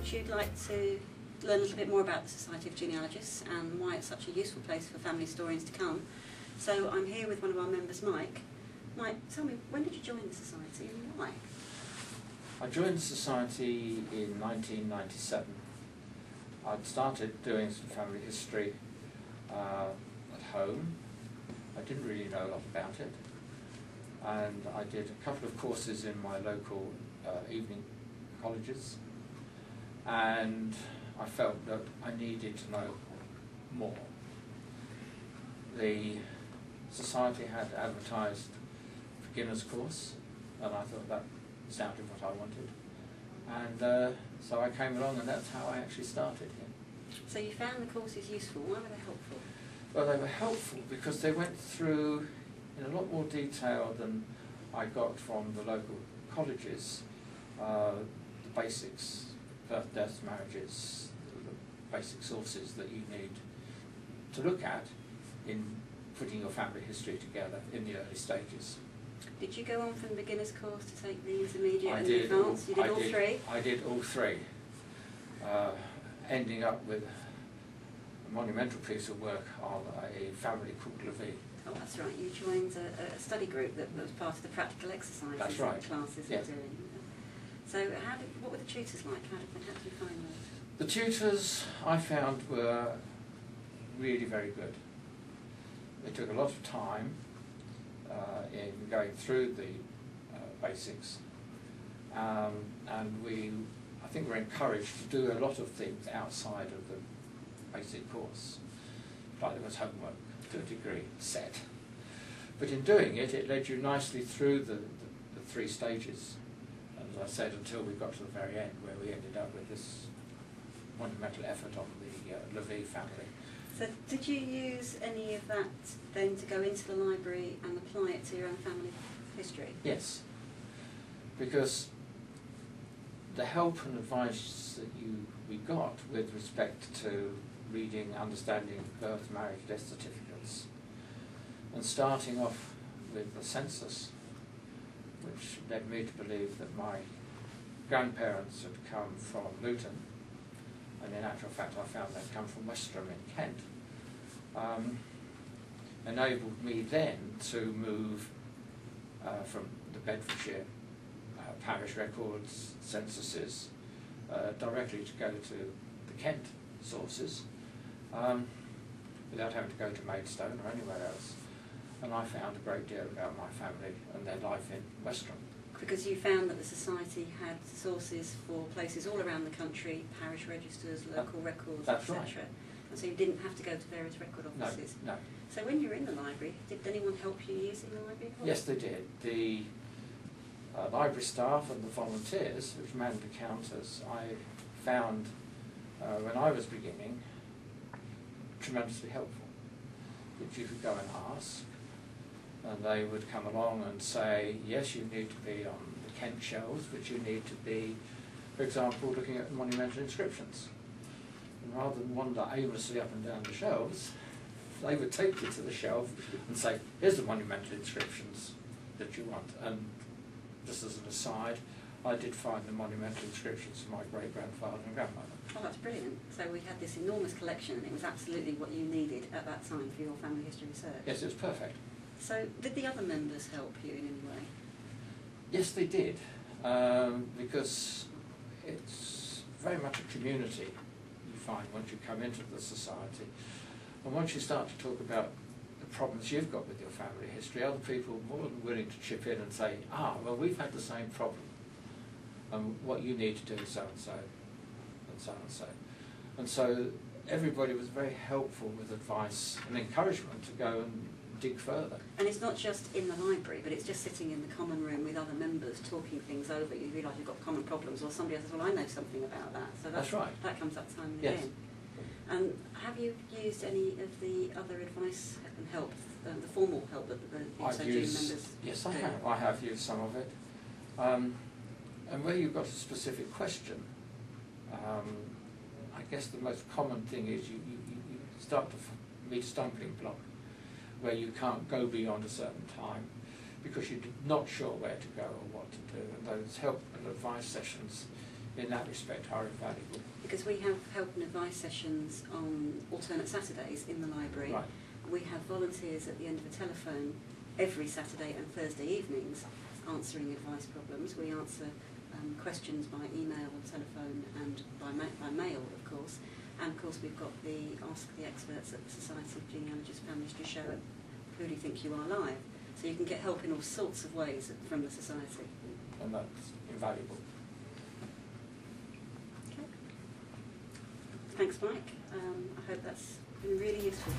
thought you'd like to learn a little bit more about the Society of Genealogists and why it's such a useful place for family historians to come. So I'm here with one of our members, Mike. Mike, tell me, when did you join the Society and why? I joined the Society in 1997. I'd started doing some family history at home. I didn't really know a lot about it. And I did a couple of courses in my local evening colleges. And I felt that I needed to know more. The Society had advertised a beginner's course, and I thought that sounded what I wanted. And so I came along, and that's how I actually started here. So you found the courses useful. Why were they helpful? Well, they were helpful because they went through in a lot more detail than I got from the local colleges, the basics, birth, deaths, marriages, the basic sources that you need to look at in putting your family history together in the early stages. Did you go on from the beginner's course to take the intermediate and the the advanced? You did all three? I did all three, ending up with a monumental piece of work on a family called Levy. Oh, that's right. You joined a study group that was part of the practical exercises That's right. classes Yeah. were doing. So what were the tutors like? How did you find those? The tutors I found were really very good. They took a lot of time in going through the basics, and I think we're encouraged to do a lot of things outside of the basic course. Like there was homework to a degree set, but in doing it, it led you nicely through the three stages, as I said, until we got to the very end, where we ended up with this monumental effort on the Levy family. So did you use any of that then to go into the library and apply it to your own family history? Yes, because the help and advice that we got with respect to reading, understanding birth, marriage, death certificates, and starting off with the census, which led me to believe that my grandparents had come from Luton, and in actual fact I found they'd come from Westerham in Kent, enabled me then to move from the Bedfordshire parish records, censuses, directly to go to the Kent sources, without having to go to Maidstone or anywhere else. And I found a great deal about my family and their life in Westerham. Because you found that the Society had sources for places all around the country, parish registers, local records, That's etc. right. And so you didn't have to go to various record offices. No. So when you were in the library, did anyone help you using the library? Yes, they did. The library staff and the volunteers, which manned the counters, I found when I was beginning tremendously helpful. That you could go and ask, and they would come along and say, yes, you need to be on the Kent shelves, but you need to be, for example, looking at monumental inscriptions. And rather than wander aimlessly up and down the shelves, they would take you to the shelf and say, here's the monumental inscriptions that you want. And just as an aside, I did find the monumental inscriptions for my great-grandfather and grandmother. Oh, that's brilliant. So we had this enormous collection, and it was absolutely what you needed at that time for your family history research. Yes, it was perfect. So did the other members help you in any way? Yes, they did, because it's very much a community, you find, once you come into the Society. And once you start to talk about the problems you've got with your family history, other people are more than willing to chip in and say, well, we've had the same problem, and what you need to do is so and so, and so and so. And so everybody was very helpful with advice and encouragement to go and dig further. And it's not just in the library, but it's just sitting in the common room with other members talking things over. You realise you've got common problems, or somebody else says, well, I know something about that. So that's right. That comes up time and Yes. again. And have you used any of the other advice and help, the formal help that the members Yes, I have. I have used some of it. And where you've got a specific question, I guess the most common thing is you start to meet a stumbling block where you can't go beyond a certain time because you're not sure where to go or what to do. And those help and advice sessions in that respect are invaluable. Because we have help and advice sessions on alternate Saturdays in the library. Right. We have volunteers at the end of the telephone every Saturday and Thursday evenings answering advice problems. We answer questions by email, telephone and by mail, of course. And of course we've got the Ask the Experts at the Society of Genealogists Family History show at Who Do You Think You Are Live. So you can get help in all sorts of ways from the Society. And that's invaluable. Okay. Thanks, Mike. I hope that's been really useful.